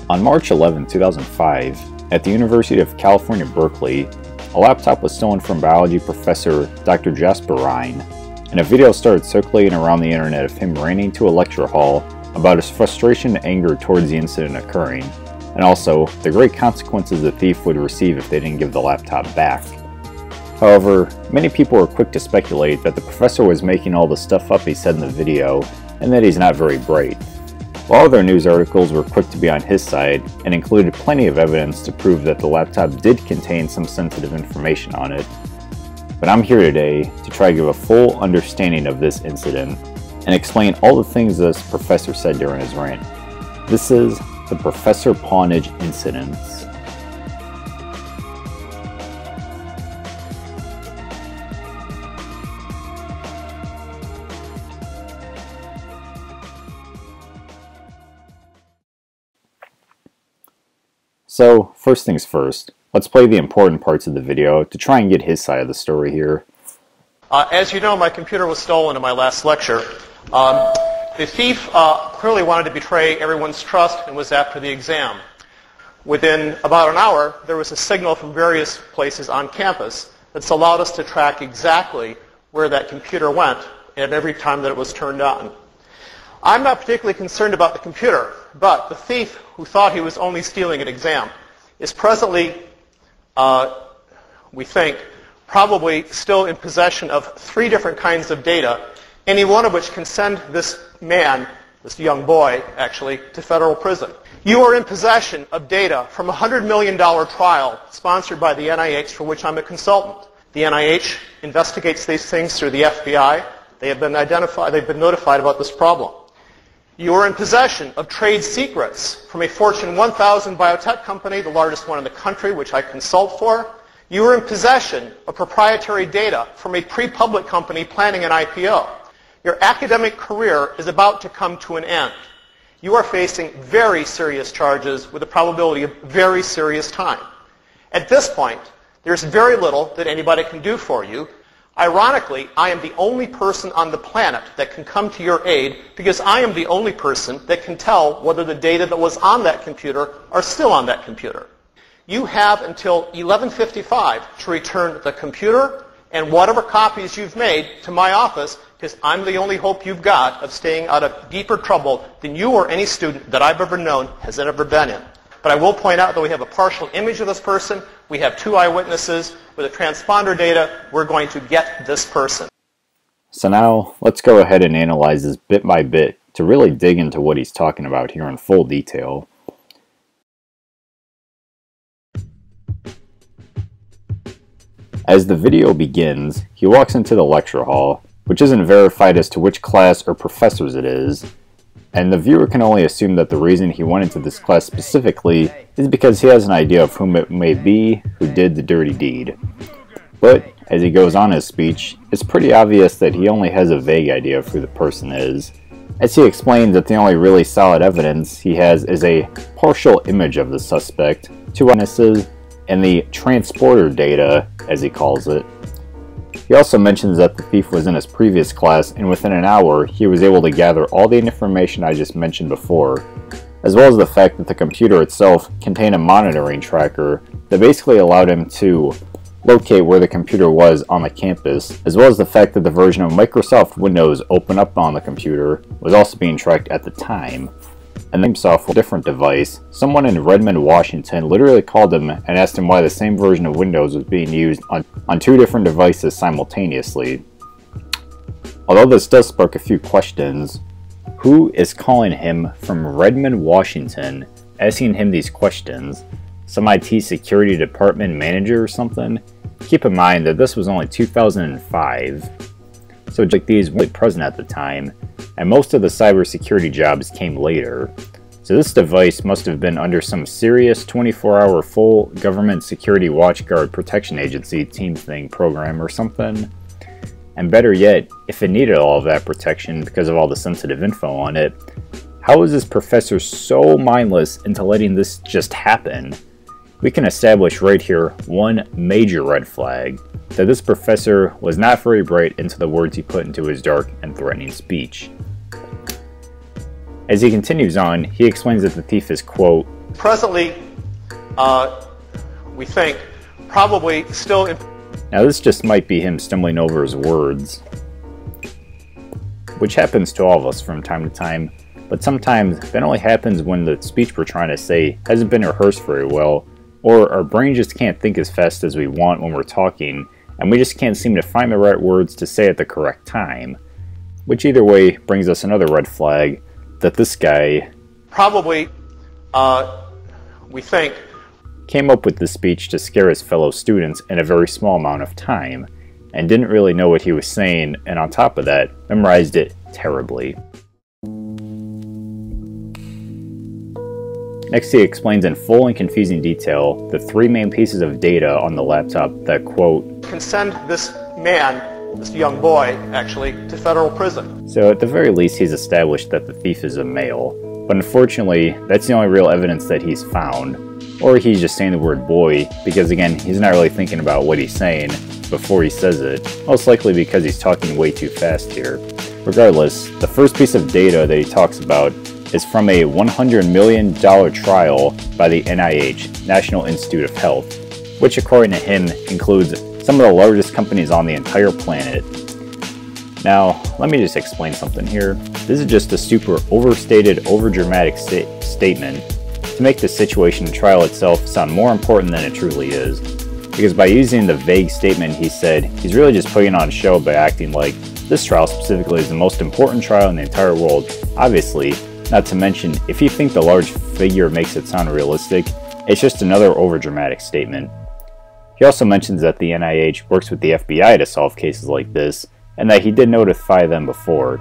On March 11, 2005, at the University of California, Berkeley, a laptop was stolen from biology professor Dr. Jasper Rines, and a video started circulating around the internet of him ranting to a lecture hall about his frustration and anger towards the incident occurring, and also the great consequences the thief would receive if they didn't give the laptop back. However, many people were quick to speculate that the professor was making all the stuff up he said in the video, and that he's not very bright. While other news articles were quick to be on his side and included plenty of evidence to prove that the laptop did contain some sensitive information on it. But I'm here today to try to give a full understanding of this incident and explain all the things this professor said during his rant. This is the Professor Pawnage incidents. So, first things first, let's play the important parts of the video to try and get his side of the story here. As you know, my computer was stolen in my last lecture. The thief clearly wanted to betray everyone's trust and was after the exam. Within about an hour, there was a signal from various places on campus that's allowed us to track exactly where that computer went at every time that it was turned on. I'm not particularly concerned about the computer, but the thief who thought he was only stealing an exam is presently, we think, probably still in possession of 3 different kinds of data, any one of which can send this man, this young boy actually, to federal prison. You are in possession of data from a $100 million trial sponsored by the NIH, for which I'm a consultant. The NIH investigates these things through the FBI. They have been identified, they've been notified about this problem. You are in possession of trade secrets from a Fortune 1000 biotech company, the largest one in the country, which I consult for. You are in possession of proprietary data from a pre-public company planning an IPO. Your academic career is about to come to an end. You are facing very serious charges with a probability of very serious time. At this point, there's very little that anybody can do for you. Ironically, I am the only person on the planet that can come to your aid because I am the only person that can tell whether the data that was on that computer are still on that computer. You have until 11:55 to return the computer and whatever copies you've made to my office, because I'm the only hope you've got of staying out of deeper trouble than you or any student that I've ever known has ever been in. But I will point out that we have a partial image of this person. We have 2 eyewitnesses. With the transponder data, we're going to get this person. So now, let's go ahead and analyze this bit by bit to really dig into what he's talking about here in full detail. As the video begins, he walks into the lecture hall, which isn't verified as to which class or professors it is, and the viewer can only assume that the reason he went into this class specifically is because he has an idea of whom it may be who did the dirty deed. But, as he goes on his speech, it's pretty obvious that he only has a vague idea of who the person is, as he explains that the only really solid evidence he has is a partial image of the suspect, 2 witnesses, and the transporter data, as he calls it. He also mentions that the thief was in his previous class, and within an hour he was able to gather all the information I just mentioned before, as well as the fact that the computer itself contained a monitoring tracker that basically allowed him to locate where the computer was on the campus, as well as the fact that the version of Microsoft Windows open up on the computer was also being tracked at the time. And then software, a different device, someone in Redmond, Washington literally called him and asked him why the same version of Windows was being used on 2 different devices simultaneously. Although this does spark a few questions, who is calling him from Redmond, Washington, asking him these questions? Some IT security department manager or something? Keep in mind that this was only 2005, so like these weren't present at the time, and most of the cybersecurity jobs came later. So this device must have been under some serious 24-hour full government security watchguard protection agency team thing program or something. And better yet, if it needed all of that protection because of all the sensitive info on it, how is this professor so mindless into letting this just happen? We can establish right here one major red flag, that this professor was not very bright into the words he put into his dark and threatening speech. As he continues on, he explains that the thief is, quote, presently, we think, probably still in... Now this just might be him stumbling over his words, which happens to all of us from time to time, but sometimes that only happens when the speech we're trying to say hasn't been rehearsed very well, or our brain just can't think as fast as we want when we're talking, and we just can't seem to find the right words to say at the correct time. Which either way brings us another red flag, that this guy probably, we think, came up with this speech to scare his fellow students in a very small amount of time, and didn't really know what he was saying, and on top of that, memorized it terribly. Next, he explains in full and confusing detail the three main pieces of data on the laptop that, quote, can send this man, this young boy, actually, to federal prison. So at the very least, he's established that the thief is a male, but unfortunately, that's the only real evidence that he's found. Or he's just saying the word boy, because again, he's not really thinking about what he's saying before he says it, most likely because he's talking way too fast here. Regardless, the first piece of data that he talks about is from a $100 million trial by the NIH, National Institute of Health, which according to him includes some of the largest companies on the entire planet. Now, let me just explain something here. This is just a super overstated, overdramatic statement to make the situation and trial itself sound more important than it truly is. Because by using the vague statement he said, he's really just putting on a show by acting like this trial specifically is the most important trial in the entire world. Obviously, not to mention, if you think the large figure makes it sound realistic, it's just another overdramatic statement. He also mentions that the NIH works with the FBI to solve cases like this, and that he did notify them before.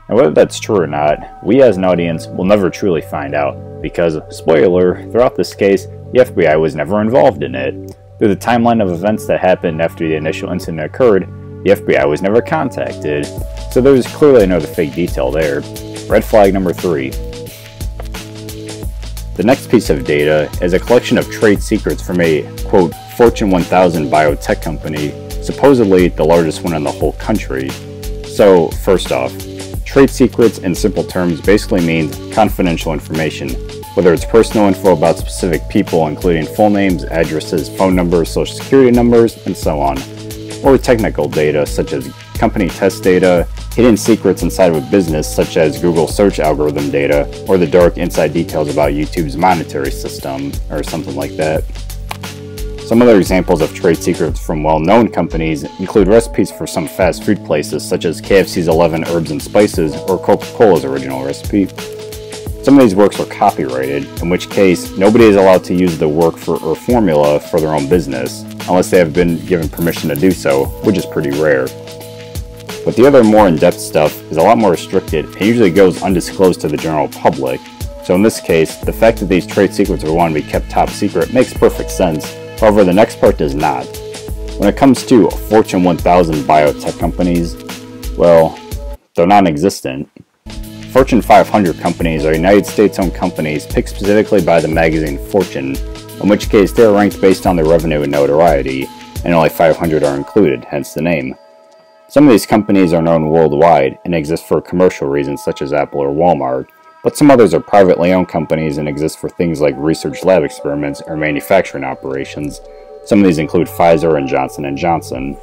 And whether that's true or not, we as an audience will never truly find out, because, spoiler, throughout this case, the FBI was never involved in it. Through the timeline of events that happened after the initial incident occurred, the FBI was never contacted, so there was clearly another fake detail there. Red flag number 3. The next piece of data is a collection of trade secrets from a, quote, Fortune 1000 biotech company, supposedly the largest one in the whole country. So, first off, trade secrets in simple terms basically means confidential information, whether it's personal info about specific people including full names, addresses, phone numbers, social security numbers, and so on, or technical data such as company test data, hidden secrets inside of a business such as Google search algorithm data, or the dark inside details about YouTube's monetary system, or something like that. Some other examples of trade secrets from well-known companies include recipes for some fast food places such as KFC's 11 Herbs and Spices or Coca-Cola's original recipe. Some of these works are copyrighted, in which case nobody is allowed to use the work or formula for their own business, unless they have been given permission to do so, which is pretty rare. But the other more in-depth stuff is a lot more restricted and usually goes undisclosed to the general public, so in this case, the fact that these trade secrets are wanting to be kept top secret makes perfect sense. However, the next part does not. When it comes to Fortune 1000 biotech companies, well, they're non-existent. Fortune 500 companies are United States-owned companies picked specifically by the magazine Fortune, in which case they are ranked based on their revenue and notoriety, and only 500 are included, hence the name. Some of these companies are known worldwide and exist for commercial reasons such as Apple or Walmart, but some others are privately owned companies and exist for things like research lab experiments or manufacturing operations. Some of these include Pfizer and Johnson & Johnson.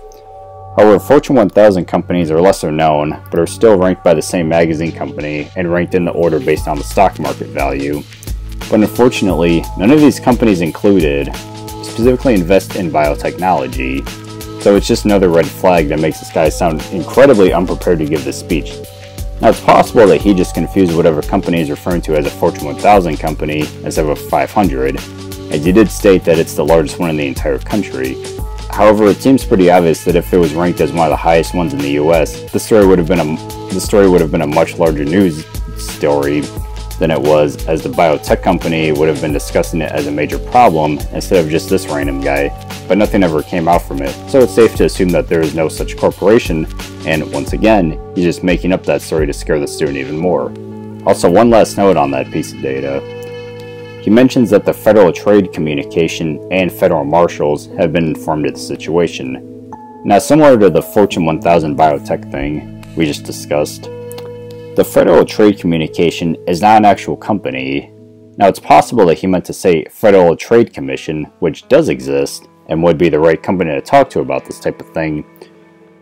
However, Fortune 1000 companies are lesser known, but are still ranked by the same magazine company and ranked in the order based on the stock market value. But unfortunately, none of these companies included specifically invest in biotechnology, so it's just another red flag that makes this guy sound incredibly unprepared to give this speech. Now, it's possible that he just confused whatever company he's referring to as a Fortune 1000 company instead of a 500, as he did state that it's the largest one in the entire country. However, it seems pretty obvious that if it was ranked as one of the highest ones in the US, this story would have been a much larger news story than it was, as the biotech company would have been discussing it as a major problem instead of just this random guy, but nothing ever came out from it, so it's safe to assume that there is no such corporation, and once again, he's just making up that story to scare the student even more. Also, one last note on that piece of data. He mentions that the Federal Trade Communication and federal marshals have been informed of the situation. Now, similar to the Fortune 1000 biotech thing we just discussed, The Federal Trade Communication is not an actual company. Now, it's possible that he meant to say Federal Trade Commission, which does exist, and would be the right company to talk to about this type of thing.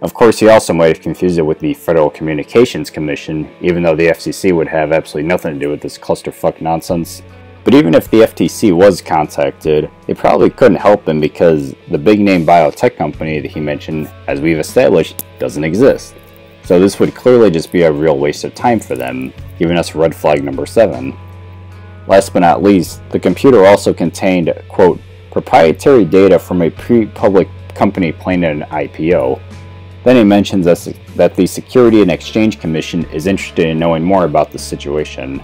Of course, he also might have confused it with the Federal Communications Commission, even though the FCC would have absolutely nothing to do with this clusterfuck nonsense. But even if the FTC was contacted, they probably couldn't help him because the big-name biotech company that he mentioned, as we've established, doesn't exist. So this would clearly just be a real waste of time for them, giving us red flag number 7. Last but not least, the computer also contained, quote, proprietary data from a pre-public company planning an IPO. Then he mentions that the Security and Exchange Commission is interested in knowing more about the situation.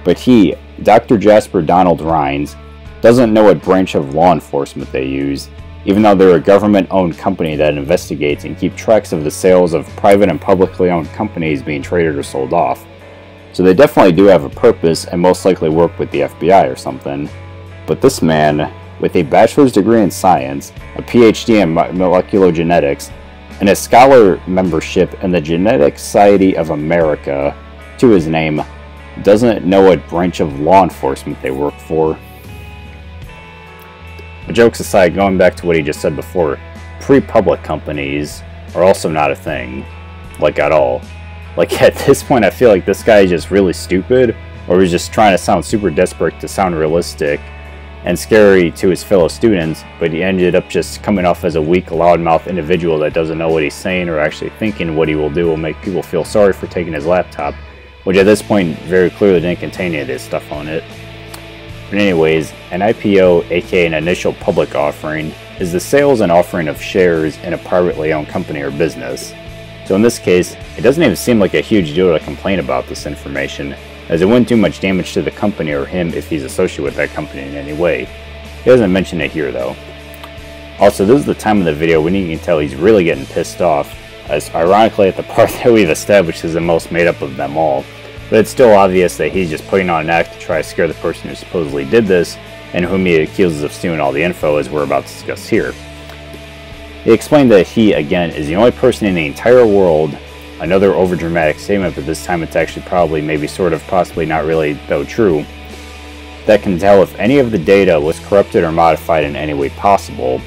But he, Dr. Jasper Donald Rines, doesn't know what branch of law enforcement they use, even though they're a government-owned company that investigates and keeps tracks of the sales of private and publicly owned companies being traded or sold off. So they definitely do have a purpose and most likely work with the FBI or something. But this man, with a bachelor's degree in science, a PhD in molecular genetics, and a scholar membership in the Genetic Society of America to his name, doesn't know what branch of law enforcement they work for. But jokes aside, going back to what he just said before, pre-public companies are also not a thing. Like, at all. Like, at this point I feel like this guy is just really stupid, or he's just trying to sound super desperate to sound realistic and scary to his fellow students, but he ended up just coming off as a weak, loudmouth individual that doesn't know what he's saying or actually thinking what he will do will make people feel sorry for taking his laptop, which at this point very clearly didn't contain any of this stuff on it. But anyways, an IPO, aka an initial public offering, is the sales and offering of shares in a privately owned company or business. So in this case, it doesn't even seem like a huge deal to complain about this information, as it wouldn't do much damage to the company or him if he's associated with that company in any way. He doesn't mention it here though. Also, this is the time of the video when you can tell he's really getting pissed off, as ironically at the part that we've established is the most made up of them all. But it's still obvious that he's just putting on an act to try to scare the person who supposedly did this, and whom he accuses of stealing all the info, as we're about to discuss here. He explained that he, again, is the only person in the entire world, another overdramatic statement, but this time it's actually probably, maybe sort of, possibly not really, though true, that can tell if any of the data was corrupted or modified in any way possible,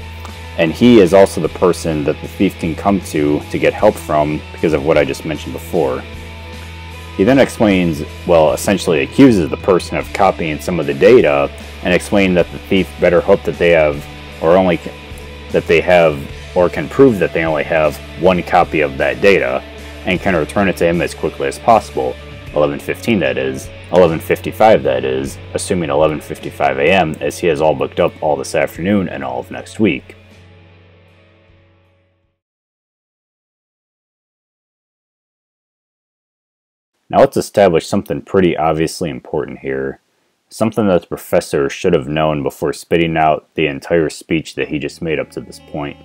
and he is also the person that the thief can come to get help from because of what I just mentioned before. He then explains, well, essentially accuses the person of copying some of the data, and explaining that the thief better hope that they have, or can prove that they only have one copy of that data, and can return it to him as quickly as possible. 11:15 that is, 11:55 that is, assuming 11:55 a.m. as he has all booked up all this afternoon and all of next week. Now let's establish something pretty obviously important here. Something that the professor should have known before spitting out the entire speech that he just made up to this point.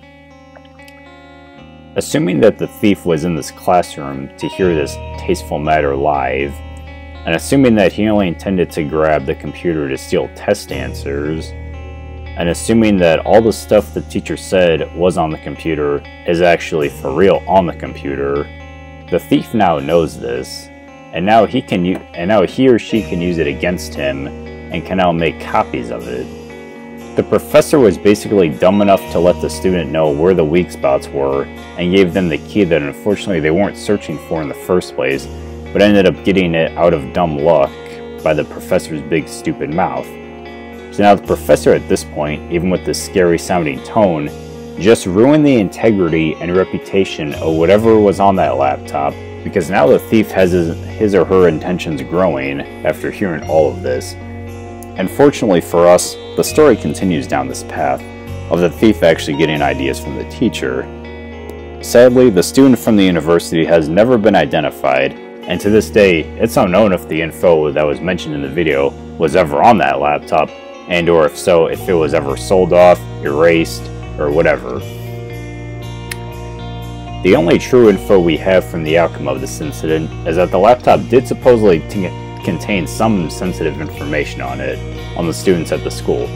Assuming that the thief was in this classroom to hear this tasteful matter live, and assuming that he only intended to grab the computer to steal test answers, and assuming that all the stuff the teacher said was on the computer is actually for real on the computer, the thief now knows this, and now he or she can use it against him and can now make copies of it. The professor was basically dumb enough to let the student know where the weak spots were and gave them the key that unfortunately they weren't searching for in the first place, but ended up getting it out of dumb luck by the professor's big stupid mouth. So now the professor at this point, even with this scary sounding tone, just ruined the integrity and reputation of whatever was on that laptop, because now the thief has his or her intentions growing after hearing all of this. And fortunately for us, the story continues down this path of the thief actually getting ideas from the teacher. Sadly, the student from the university has never been identified, and to this day, it's unknown if the info that was mentioned in the video was ever on that laptop, and or if so, if it was ever sold off, erased, or whatever. The only true info we have from the outcome of this incident is that the laptop did supposedly contain some sensitive information on it, on the students at the school,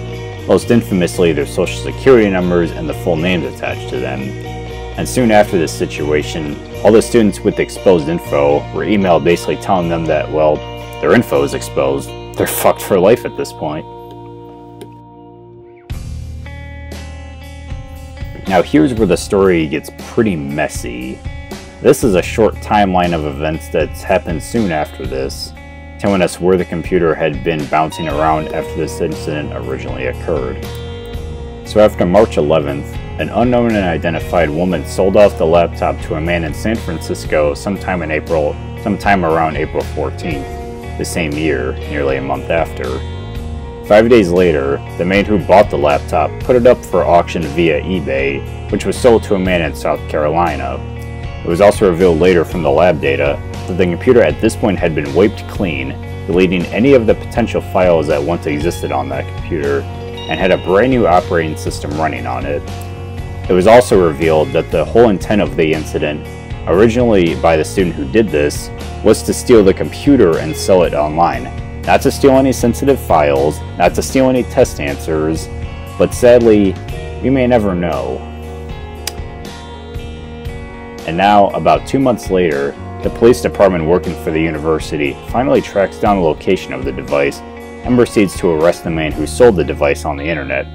most infamously their social security numbers and the full names attached to them. And soon after this situation, all the students with exposed info were emailed basically telling them that, well, their info is exposed. They're fucked for life at this point. Now here's where the story gets pretty messy. This is a short timeline of events that's happened soon after this, telling us where the computer had been bouncing around after this incident originally occurred. So after March 11th, an unknown and identified woman sold off the laptop to a man in San Francisco sometime around April 14th, the same year, nearly a month after. 5 days later, the man who bought the laptop put it up for auction via eBay, which was sold to a man in South Carolina. It was also revealed later from the lab data that the computer at this point had been wiped clean, deleting any of the potential files that once existed on that computer, and had a brand new operating system running on it. It was also revealed that the whole intent of the incident, originally by the student who did this, was to steal the computer and sell it online. Not to steal any sensitive files, not to steal any test answers, but sadly, we may never know. And now, about 2 months later, the police department working for the university finally tracks down the location of the device and proceeds to arrest the man who sold the device on the internet.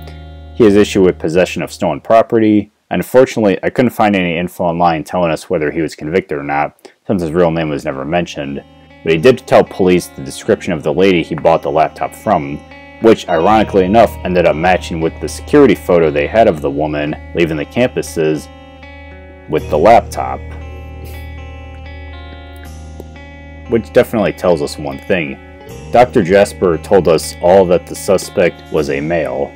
He is issued with possession of stolen property, and unfortunately I couldn't find any info online telling us whether he was convicted or not, since his real name was never mentioned, but he did tell police the description of the lady he bought the laptop from, which ironically enough ended up matching with the security photo they had of the woman leaving the campuses with the laptop. Which definitely tells us one thing. Dr. Jasper told us all that the suspect was a male,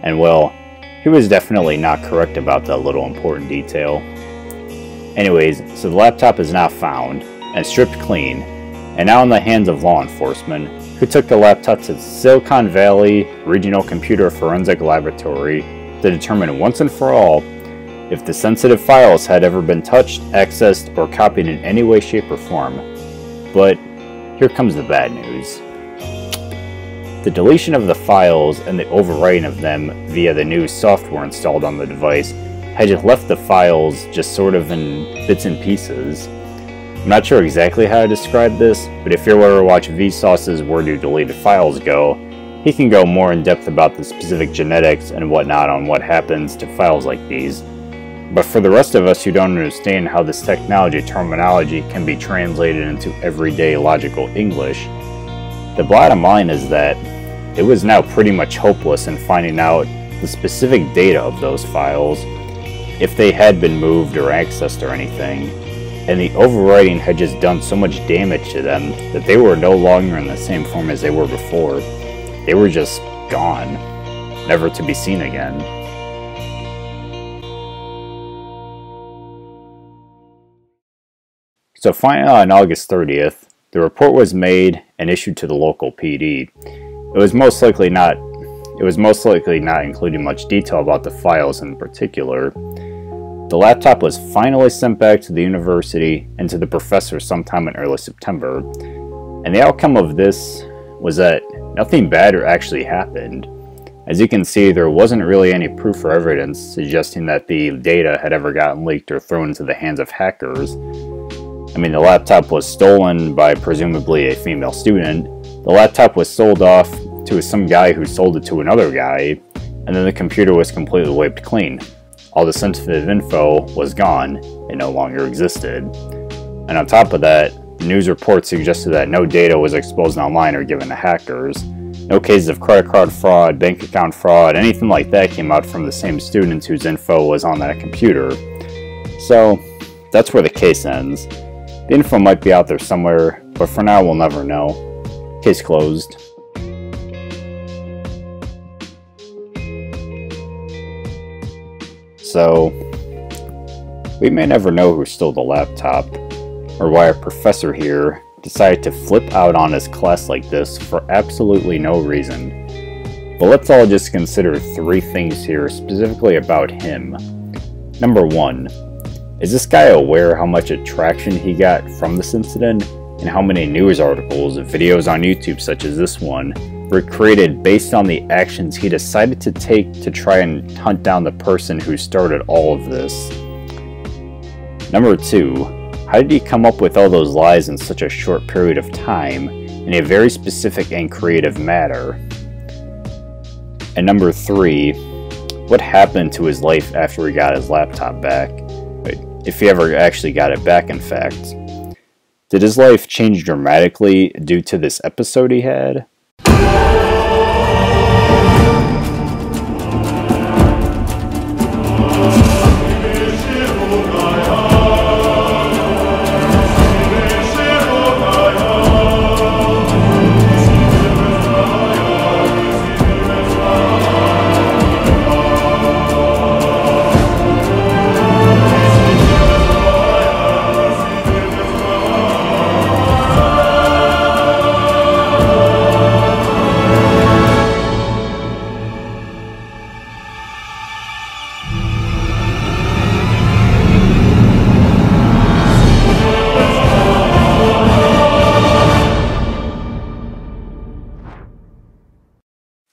and well, he was definitely not correct about that little important detail. Anyways, so the laptop is now found, and stripped clean, and now in the hands of law enforcement, who took the laptop to the Silicon Valley Regional Computer Forensic Laboratory to determine once and for all if the sensitive files had ever been touched, accessed, or copied in any way, shape, or form. But here comes the bad news. The deletion of the files and the overwriting of them via the new software installed on the device had just left the files just sort of in bits and pieces. I'm not sure exactly how to describe this, but if you were to watch Vsauce's Where Do Deleted Files Go, he can go more in depth about the specific genetics and whatnot on what happens to files like these. But for the rest of us who don't understand how this technology terminology can be translated into everyday logical English, the bottom line is that it was now pretty much hopeless in finding out the specific data of those files, if they had been moved or accessed or anything, and the overwriting had just done so much damage to them that they were no longer in the same form as they were before. They were just gone, never to be seen again. So finally on August 30th, the report was made and issued to the local PD. It was most likely not including much detail about the files in particular. The laptop was finally sent back to the university and to the professor sometime in early September, and the outcome of this was that nothing bad actually happened. As you can see, there wasn't really any proof or evidence suggesting that the data had ever gotten leaked or thrown into the hands of hackers. I mean, the laptop was stolen by presumably a female student. The laptop was sold off to some guy who sold it to another guy, and then the computer was completely wiped clean. All the sensitive info was gone and no longer existed. And on top of that, the news report suggested that no data was exposed online or given to hackers. No cases of credit card fraud, bank account fraud, anything like that came out from the same students whose info was on that computer. So, that's where the case ends. The info might be out there somewhere, but for now we'll never know. Case closed. So, we may never know who stole the laptop, or why a professor here decided to flip out on his class like this for absolutely no reason. But let's all just consider 3 things here specifically about him. Number 1. Is this guy aware how much attraction he got from this incident, and how many news articles and videos on YouTube such as this one were created based on the actions he decided to take to try and hunt down the person who started all of this? Number 2, how did he come up with all those lies in such a short period of time in a very specific and creative manner? And number 3, what happened to his life after he got his laptop back? If he ever actually got it back, in fact. Did his life change dramatically due to this episode he had?